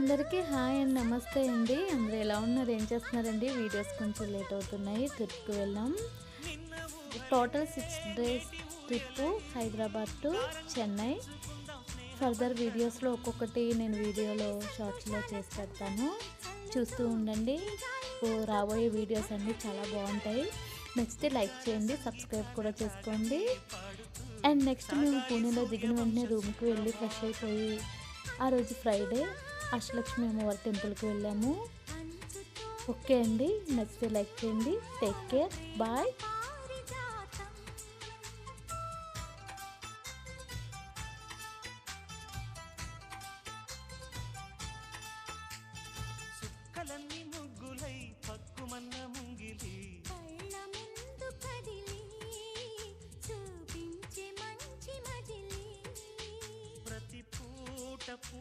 అందరికీ hi and నమస్తే అండి. అందరూ ఎలా ఉన్నారు, ఏం చేస్తున్నారండి? వీడియోస్ కొంచెం లేట్ అవుతున్నాయి. ట్రిప్కి వెళ్ళాం. Total 6 days trip, Hyderabad to Chennai. Further వీడియోస్లో ఒక్కొక్కటి నేను వీడియోలో షార్ట్స్లో చేసి పెడతాను, చూస్తూ ఉండండి. రాబోయే వీడియోస్ అన్నీ చాలా బాగుంటాయి. నెక్స్ట్ లైక్ చేయండి, సబ్స్క్రైబ్ కూడా చేసుకోండి. అండ్ నెక్స్ట్ మేము పూణేలో దిగిన వెంటనే రూమ్కి వెళ్ళి ఫ్రెష్ అయిపోయి, ఆ రోజు ఫ్రైడే అష్టలక్ష్మి అమ్మవారి టెంపుల్కి వెళ్ళాము. ఓకే అండి, నచ్చితే లైక్ చేయండి. Take care, bye. సుక్కలన్నీ ముగ్గులై పక్కుమన్న